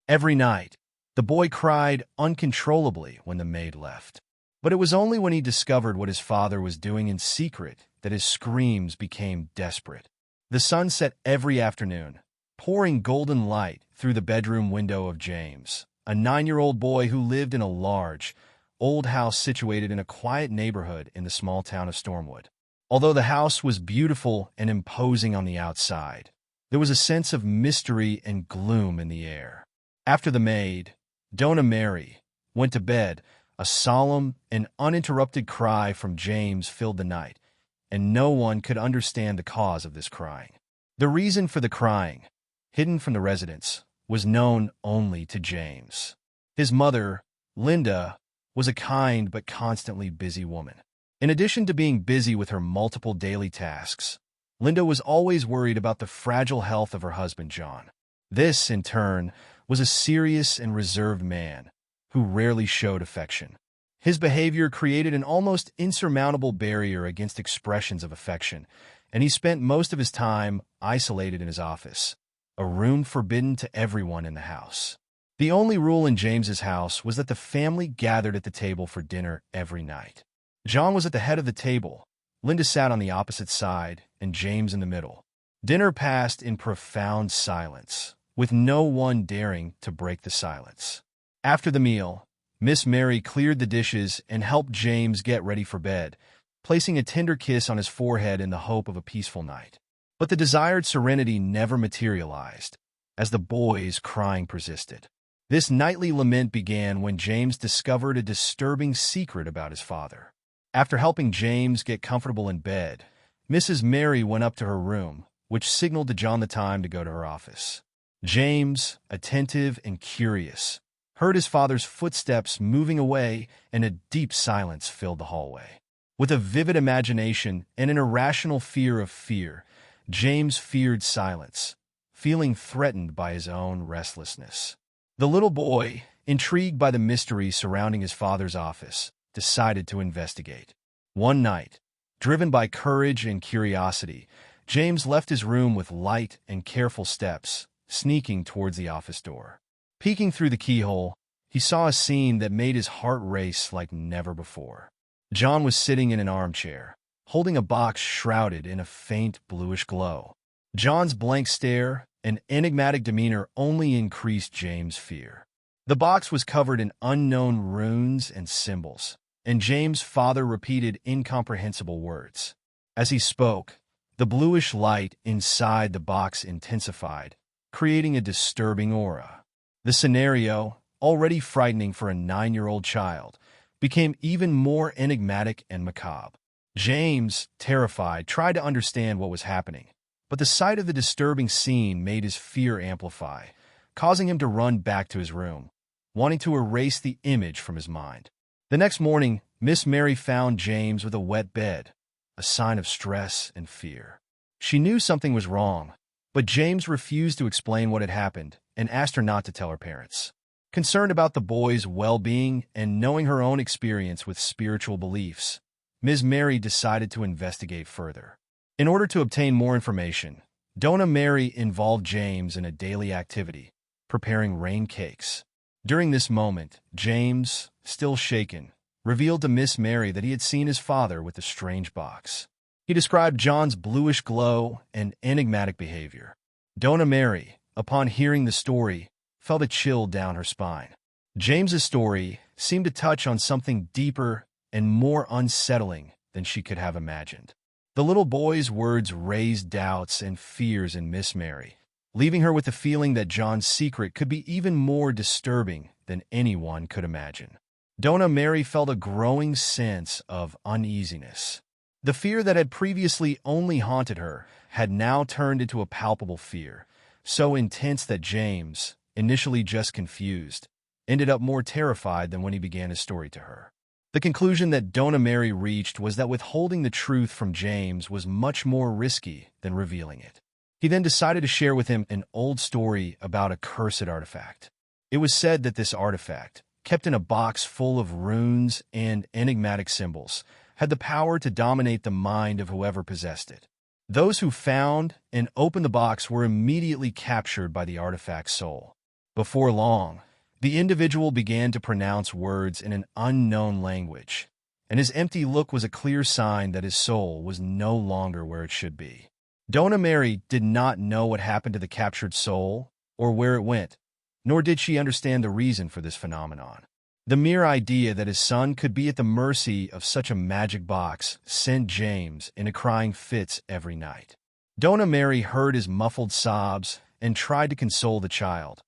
Every night, the boy cried uncontrollably when the maid left. But it was only when he discovered what his father was doing in secret that his screams became desperate. The sun set every afternoon, pouring golden light through the bedroom window of James, a 9-year-old boy who lived in a large, old house situated in a quiet neighborhood in the small town of Stormwood. Although the house was beautiful and imposing on the outside, there was a sense of mystery and gloom in the air. After the maid, Donna Mary, went to bed, a solemn and uninterrupted cry from James filled the night, and no one could understand the cause of this crying. The reason for the crying, hidden from the residents, was known only to James. His mother, Linda, was a kind but constantly busy woman. In addition to being busy with her multiple daily tasks, Linda was always worried about the fragile health of her husband, John. This, in turn, was a serious and reserved man who rarely showed affection. His behavior created an almost insurmountable barrier against expressions of affection, and he spent most of his time isolated in his office, a room forbidden to everyone in the house. The only rule in James's house was that the family gathered at the table for dinner every night. John was at the head of the table, Linda sat on the opposite side, and James in the middle. Dinner passed in profound silence, with no one daring to break the silence. After the meal, Miss Mary cleared the dishes and helped James get ready for bed, placing a tender kiss on his forehead in the hope of a peaceful night. But the desired serenity never materialized, as the boy's crying persisted. This nightly lament began when James discovered a disturbing secret about his father. After helping James get comfortable in bed, Mrs. Mary went up to her room, which signaled to John the time to go to her office. James, attentive and curious, heard his father's footsteps moving away, and a deep silence filled the hallway. With a vivid imagination and an irrational fear of fear, James feared silence, feeling threatened by his own restlessness. The little boy, intrigued by the mystery surrounding his father's office, decided to investigate. One night, driven by courage and curiosity, James left his room with light and careful steps, sneaking towards the office door. Peeking through the keyhole, he saw a scene that made his heart race like never before. John was sitting in an armchair, holding a box shrouded in a faint bluish glow. John's blank stare and enigmatic demeanor only increased James' fear. The box was covered in unknown runes and symbols, and James' father repeated incomprehensible words. As he spoke, the bluish light inside the box intensified, creating a disturbing aura. The scenario, already frightening for a 9-year-old child, became even more enigmatic and macabre. James, terrified, tried to understand what was happening, but the sight of the disturbing scene made his fear amplify, causing him to run back to his room, wanting to erase the image from his mind. The next morning, Miss Mary found James with a wet bed, a sign of stress and fear. She knew something was wrong, but James refused to explain what had happened and asked her not to tell her parents. Concerned about the boy's well-being and knowing her own experience with spiritual beliefs, Ms. Mary decided to investigate further. In order to obtain more information, Donna Mary involved James in a daily activity, preparing rain cakes. During this moment, James, still shaken, revealed to Miss Mary that he had seen his father with the strange box. He described John's bluish glow and enigmatic behavior. Donna Mary, upon hearing the story, felt a chill down her spine. James's story seemed to touch on something deeper and more unsettling than she could have imagined. The little boy's words raised doubts and fears in Miss Mary, leaving her with the feeling that John's secret could be even more disturbing than anyone could imagine. Donna Mary felt a growing sense of uneasiness. The fear that had previously only haunted her had now turned into a palpable fear, so intense that James, initially just confused, ended up more terrified than when he began his story to her. The conclusion that Donna Mary reached was that withholding the truth from James was much more risky than revealing it. He then decided to share with him an old story about a cursed artifact. It was said that this artifact, kept in a box full of runes and enigmatic symbols, had the power to dominate the mind of whoever possessed it. Those who found and opened the box were immediately captured by the artifact's soul. Before long, the individual began to pronounce words in an unknown language, and his empty look was a clear sign that his soul was no longer where it should be. Donna Mary did not know what happened to the captured soul or where it went, nor did she understand the reason for this phenomenon. The mere idea that his son could be at the mercy of such a magic box sent James into crying fits every night. Donna Mary heard his muffled sobs and tried to console the child,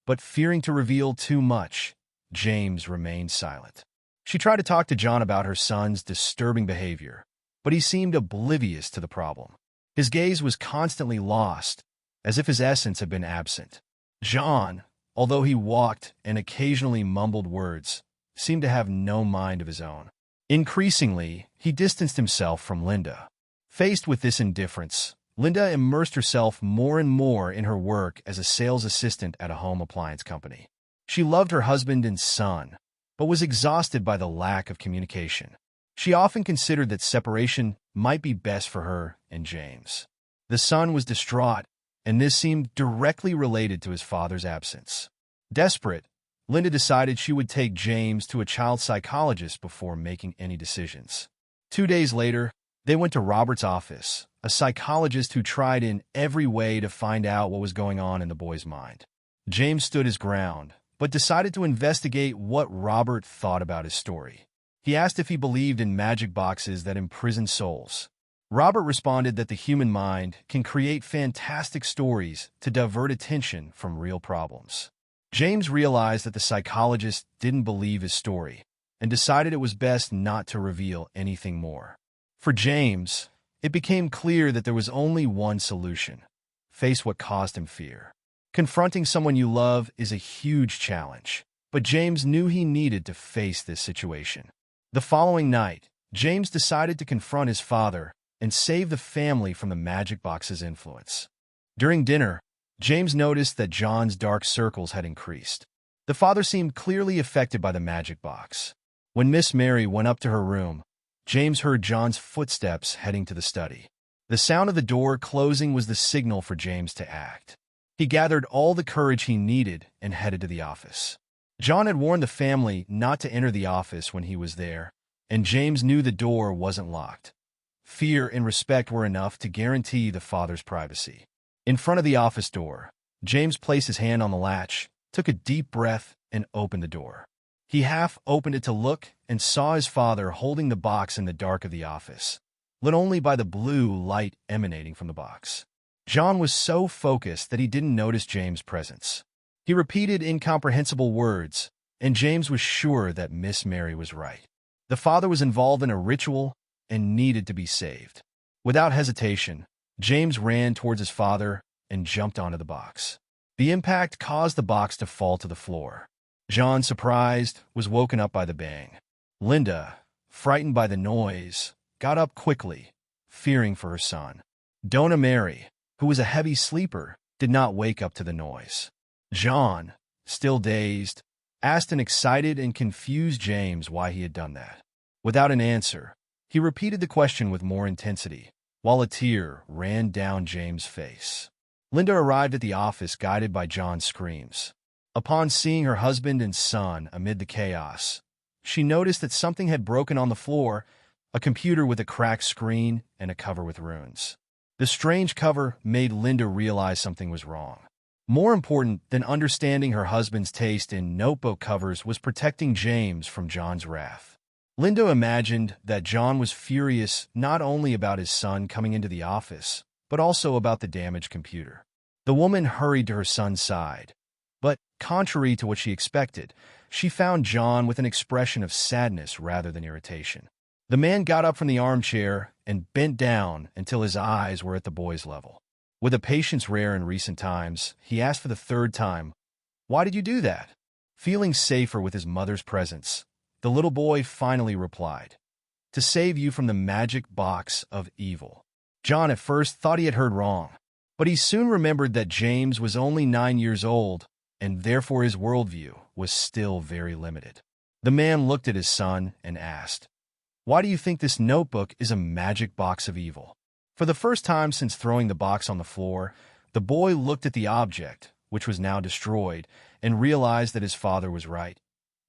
but fearing to reveal too much, James remained silent. She tried to talk to John about her son's disturbing behavior, but he seemed oblivious to the problem. His gaze was constantly lost, as if his essence had been absent. John, although he walked and occasionally mumbled words, seemed to have no mind of his own. Increasingly, he distanced himself from Linda. Faced with this indifference, Linda immersed herself more and more in her work as a sales assistant at a home appliance company. She loved her husband and son, but was exhausted by the lack of communication. She often considered that separation might be best for her and James. The son was distraught, and this seemed directly related to his father's absence. Desperate, Linda decided she would take James to a child psychologist before making any decisions. 2 days later, they went to Robert's office, a psychologist who tried in every way to find out what was going on in the boy's mind. James stood his ground, but decided to investigate what Robert thought about his story. He asked if he believed in magic boxes that imprison souls. Robert responded that the human mind can create fantastic stories to divert attention from real problems. James realized that the psychologist didn't believe his story and decided it was best not to reveal anything more. For James, it became clear that there was only one solution: face what caused him fear. Confronting someone you love is a huge challenge, but James knew he needed to face this situation. The following night, James decided to confront his father and save the family from the magic box's influence. During dinner, James noticed that John's dark circles had increased. The father seemed clearly affected by the magic box. When Miss Mary went up to her room, James heard John's footsteps heading to the study. The sound of the door closing was the signal for James to act. He gathered all the courage he needed and headed to the office. John had warned the family not to enter the office when he was there, and James knew the door wasn't locked. Fear and respect were enough to guarantee the father's privacy. In front of the office door, James placed his hand on the latch, took a deep breath, and opened the door. He half opened it to look and saw his father holding the box in the dark of the office, lit only by the blue light emanating from the box. John was so focused that he didn't notice James' presence. He repeated incomprehensible words, and James was sure that Miss Mary was right. The father was involved in a ritual and needed to be saved. Without hesitation, James ran towards his father and jumped onto the box. The impact caused the box to fall to the floor. John, surprised, was woken up by the bang. Linda, frightened by the noise, got up quickly, fearing for her son. Donna Mary, who was a heavy sleeper, did not wake up to the noise. John, still dazed, asked an excited and confused James why he had done that. Without an answer, he repeated the question with more intensity, while a tear ran down James' face. Linda arrived at the office guided by John's screams. Upon seeing her husband and son amid the chaos, she noticed that something had broken on the floor, a computer with a cracked screen and a cover with runes. The strange cover made Linda realize something was wrong. More important than understanding her husband's taste in notebook covers was protecting James from John's wrath. Linda imagined that John was furious not only about his son coming into the office, but also about the damaged computer. The woman hurried to her son's side, but, contrary to what she expected, she found John with an expression of sadness rather than irritation. The man got up from the armchair and bent down until his eyes were at the boy's level. With a patience rare in recent times, he asked for the third time, "Why did you do that?" Feeling safer with his mother's presence, the little boy finally replied, "To save you from the magic box of evil." John at first thought he had heard wrong, but he soon remembered that James was only 9 years old, and therefore his worldview was still very limited. The man looked at his son and asked, "Why do you think this notebook is a magic box of evil?" For the first time since throwing the box on the floor, the boy looked at the object which was now destroyed, and realized that his father was right.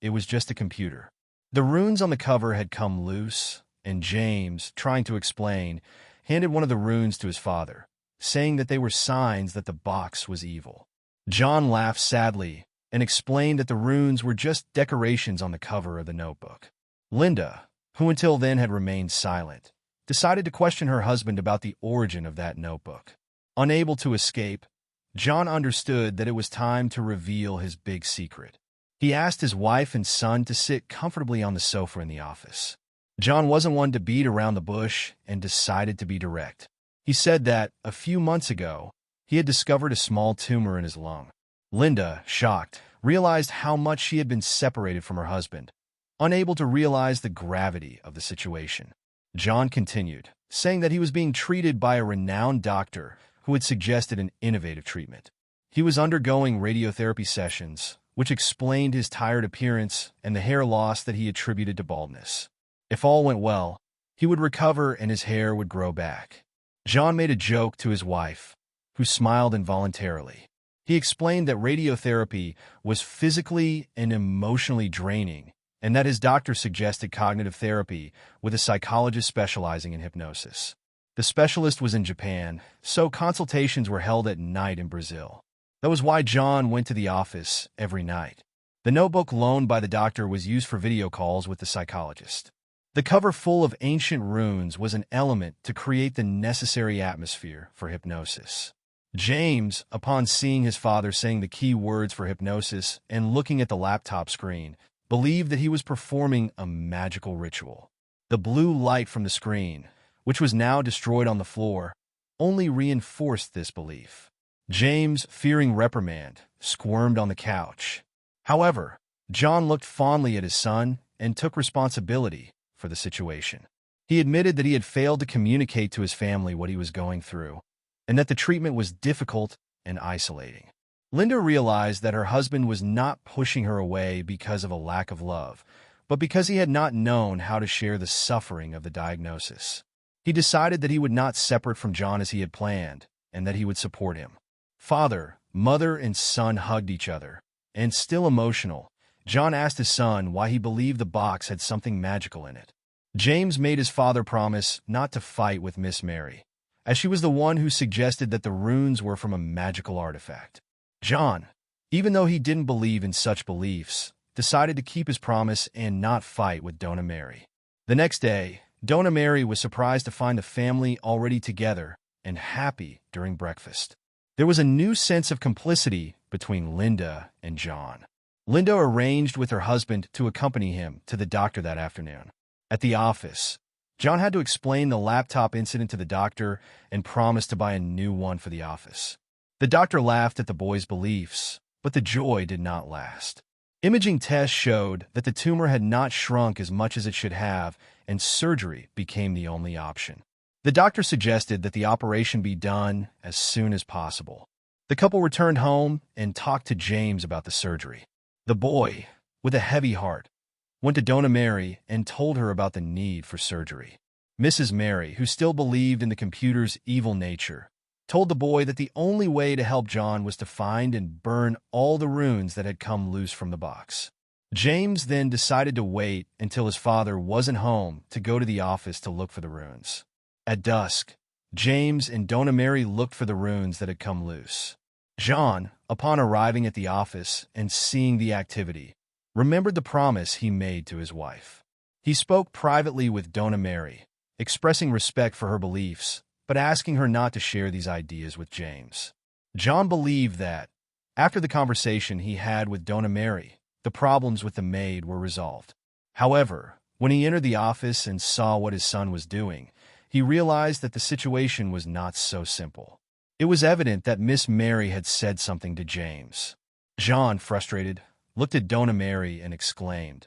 It was just a computer. The runes on the cover had come loose, and James, trying to explain, handed one of the runes to his father, saying that they were signs that the box was evil. John laughed sadly and explained that the runes were just decorations on the cover of the notebook. Linda, who until then had remained silent, decided to question her husband about the origin of that notebook. Unable to escape, John understood that it was time to reveal his big secret. He asked his wife and son to sit comfortably on the sofa in the office. John wasn't one to beat around the bush and decided to be direct. He said that, a few months ago, he had discovered a small tumor in his lung. Linda, shocked, realized how much she had been separated from her husband, unable to realize the gravity of the situation. John continued, saying that he was being treated by a renowned doctor who had suggested an innovative treatment. He was undergoing radiotherapy sessions, which explained his tired appearance and the hair loss that he attributed to baldness. If all went well, he would recover and his hair would grow back. John made a joke to his wife, who smiled involuntarily. He explained that radiotherapy was physically and emotionally draining, and that his doctor suggested cognitive therapy with a psychologist specializing in hypnosis. The specialist was in Japan, so consultations were held at night in Brazil. That was why John went to the office every night. The notebook loaned by the doctor was used for video calls with the psychologist. The cover full of ancient runes was an element to create the necessary atmosphere for hypnosis. James, upon seeing his father saying the key words for hypnosis and looking at the laptop screen, believed that he was performing a magical ritual. The blue light from the screen, which was now destroyed on the floor, only reinforced this belief. James, fearing reprimand, squirmed on the couch. However, John looked fondly at his son and took responsibility for the situation. He admitted that he had failed to communicate to his family what he was going through, and that the treatment was difficult and isolating. Linda realized that her husband was not pushing her away because of a lack of love, but because he had not known how to share the suffering of the diagnosis. He decided that he would not separate from John as he had planned, and that he would support him. Father, mother, and son hugged each other, and still emotional, John asked his son why he believed the box had something magical in it. James made his father promise not to fight with Miss Mary, as she was the one who suggested that the runes were from a magical artifact. John, even though he didn't believe in such beliefs, decided to keep his promise and not fight with Dona Mary. The next day, Dona Mary was surprised to find the family already together and happy during breakfast. There was a new sense of complicity between Linda and John. Linda arranged with her husband to accompany him to the doctor that afternoon. At the office, John had to explain the laptop incident to the doctor and promised to buy a new one for the office. The doctor laughed at the boy's beliefs, but the joy did not last. Imaging tests showed that the tumor had not shrunk as much as it should have, and surgery became the only option. The doctor suggested that the operation be done as soon as possible. The couple returned home and talked to James about the surgery. The boy, with a heavy heart, went to Dona Mary and told her about the need for surgery. Mrs. Mary, who still believed in the computer's evil nature, told the boy that the only way to help John was to find and burn all the runes that had come loose from the box. James then decided to wait until his father wasn't home to go to the office to look for the runes. At dusk, James and Dona Mary looked for the runes that had come loose. John, upon arriving at the office and seeing the activity, remembered the promise he made to his wife. He spoke privately with Dona Mary, expressing respect for her beliefs, but asking her not to share these ideas with James. John believed that, after the conversation he had with Dona Mary, the problems with the maid were resolved. However, when he entered the office and saw what his son was doing, he realized that the situation was not so simple. It was evident that Miss Mary had said something to James. John, frustrated, looked at Dona Mary and exclaimed,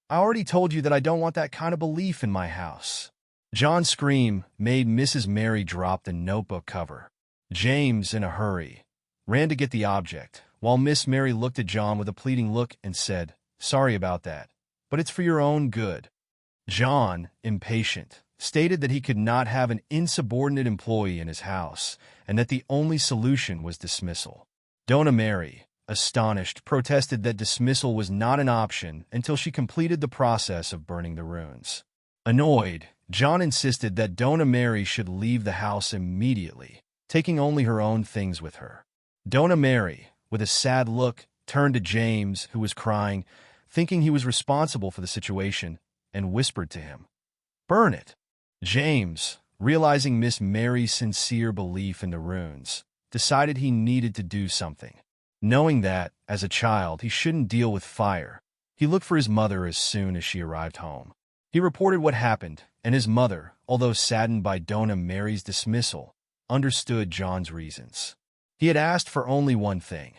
"I already told you that I don't want that kind of belief in my house." John's scream made Mrs. Mary drop the notebook cover. James, in a hurry, ran to get the object, while Miss Mary looked at John with a pleading look and said, "Sorry about that, but it's for your own good." John, impatient, stated that he could not have an insubordinate employee in his house and that the only solution was dismissal. Donna Mary, astonished, protested that dismissal was not an option until she completed the process of burning the runes. Annoyed, John insisted that Donna Mary should leave the house immediately, taking only her own things with her. Donna Mary, with a sad look, turned to James, who was crying, thinking he was responsible for the situation, and whispered to him, "Burn it." James, realizing Miss Mary's sincere belief in the runes, decided he needed to do something. Knowing that, as a child, he shouldn't deal with fire, he looked for his mother as soon as she arrived home. He reported what happened, and his mother, although saddened by Donna Mary's dismissal, understood John's reasons. He had asked for only one thing,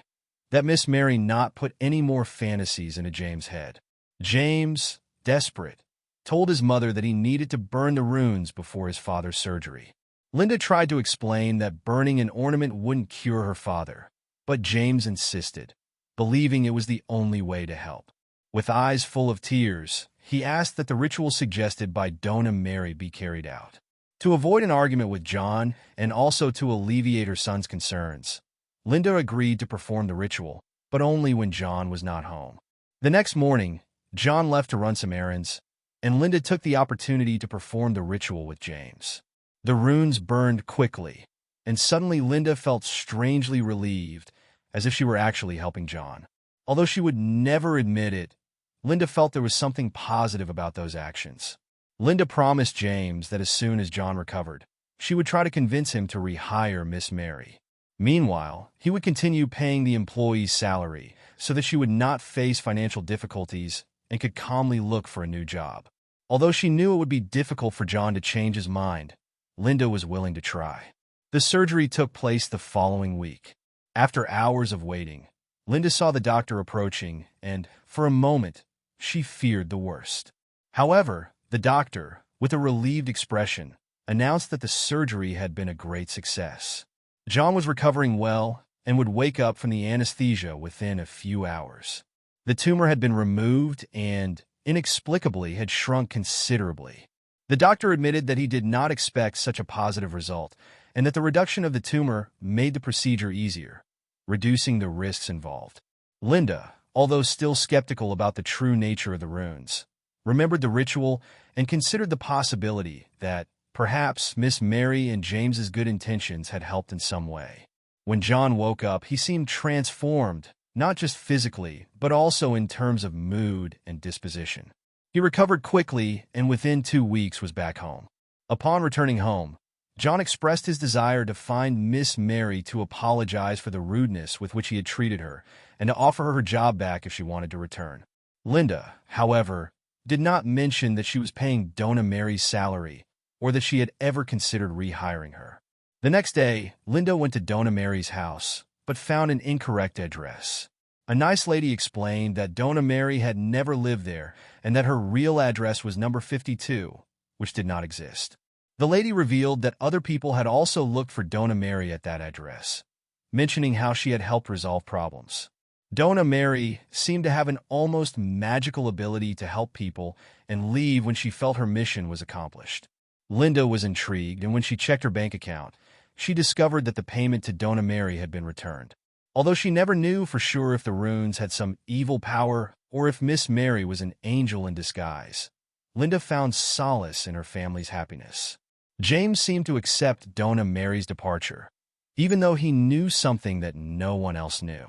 that Miss Mary not put any more fantasies into James' head. James, desperate, told his mother that he needed to burn the runes before his father's surgery. Linda tried to explain that burning an ornament wouldn't cure her father, but James insisted, believing it was the only way to help. With eyes full of tears, he asked that the ritual suggested by Donna Mary be carried out. To avoid an argument with John and also to alleviate her son's concerns, Linda agreed to perform the ritual, but only when John was not home. The next morning, John left to run some errands, and Linda took the opportunity to perform the ritual with James. The runes burned quickly, and suddenly Linda felt strangely relieved, as if she were actually helping John. Although she would never admit it, Linda felt there was something positive about those actions. Linda promised James that as soon as John recovered, she would try to convince him to rehire Miss Mary. Meanwhile, he would continue paying the employee's salary so that she would not face financial difficulties and could calmly look for a new job. Although she knew it would be difficult for John to change his mind, Linda was willing to try. The surgery took place the following week. After hours of waiting, Linda saw the doctor approaching, and, for a moment, she feared the worst. However, the doctor, with a relieved expression, announced that the surgery had been a great success. John was recovering well and would wake up from the anesthesia within a few hours. The tumor had been removed and, inexplicably, had shrunk considerably. The doctor admitted that he did not expect such a positive result, and that the reduction of the tumor made the procedure easier, reducing the risks involved. Linda, although still skeptical about the true nature of the runes, remembered the ritual and considered the possibility that, perhaps, Miss Mary and James's good intentions had helped in some way. When John woke up, he seemed transformed, not just physically, but also in terms of mood and disposition. He recovered quickly and within 2 weeks was back home. Upon returning home, John expressed his desire to find Miss Mary to apologize for the rudeness with which he had treated her and to offer her job back if she wanted to return. Linda, however, did not mention that she was paying Donna Mary's salary or that she had ever considered rehiring her. The next day, Linda went to Donna Mary's house, but found an incorrect address. A nice lady explained that Donna Mary had never lived there and that her real address was number 52, which did not exist. The lady revealed that other people had also looked for Donna Mary at that address, mentioning how she had helped resolve problems. Donna Mary seemed to have an almost magical ability to help people and leave when she felt her mission was accomplished. Linda was intrigued, and when she checked her bank account, she discovered that the payment to Donna Mary had been returned. Although she never knew for sure if the runes had some evil power or if Miss Mary was an angel in disguise, Linda found solace in her family's happiness. James seemed to accept Donna Mary's departure, even though he knew something that no one else knew.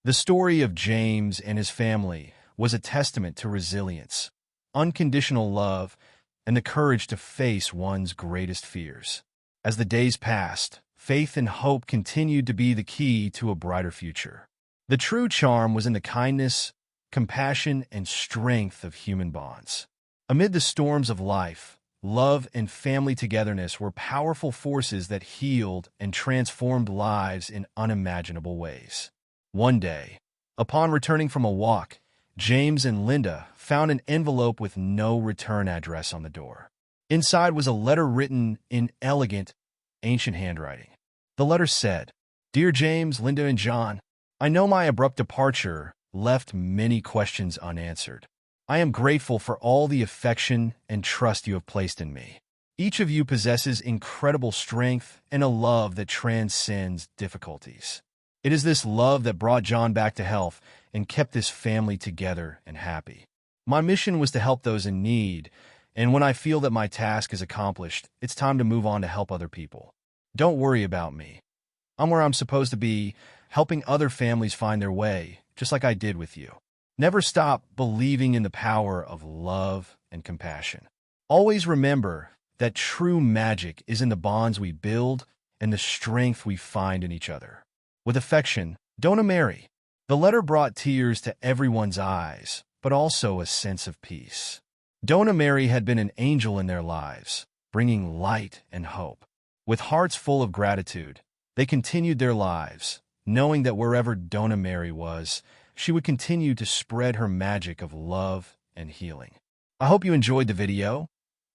The story of James and his family was a testament to resilience, unconditional love, and the courage to face one's greatest fears. As the days passed, faith and hope continued to be the key to a brighter future. The true charm was in the kindness, compassion, and strength of human bonds. Amid the storms of life, love and family togetherness were powerful forces that healed and transformed lives in unimaginable ways. One day, upon returning from a walk, James and Linda found an envelope with no return address on the door. Inside was a letter written in elegant, ancient handwriting. The letter said, "Dear James, Linda, and John, I know my abrupt departure left many questions unanswered. I am grateful for all the affection and trust you have placed in me. Each of you possesses incredible strength and a love that transcends difficulties. It is this love that brought John back to health and kept this family together and happy. My mission was to help those in need, and when I feel that my task is accomplished, it's time to move on to help other people. Don't worry about me. I'm where I'm supposed to be, helping other families find their way, just like I did with you. Never stop believing in the power of love and compassion. Always remember that true magic is in the bonds we build and the strength we find in each other. With affection, Donna Mary. The letter brought tears to everyone's eyes, but also a sense of peace. Donna Mary had been an angel in their lives, bringing light and hope. With hearts full of gratitude, they continued their lives, knowing that wherever Donna Mary was, she would continue to spread her magic of love and healing. I hope you enjoyed the video.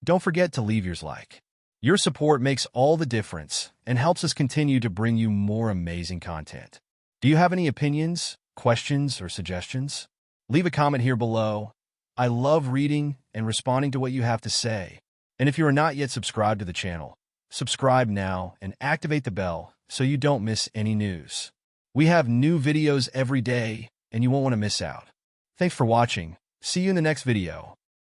Don't forget to leave yours like. Your support makes all the difference and helps us continue to bring you more amazing content. Do you have any opinions, questions, or suggestions? Leave a comment here below. I love reading and responding to what you have to say. And if you are not yet subscribed to the channel, subscribe now and activate the bell so you don't miss any news. We have new videos every day, and you won't want to miss out. Thanks for watching. See you in the next video.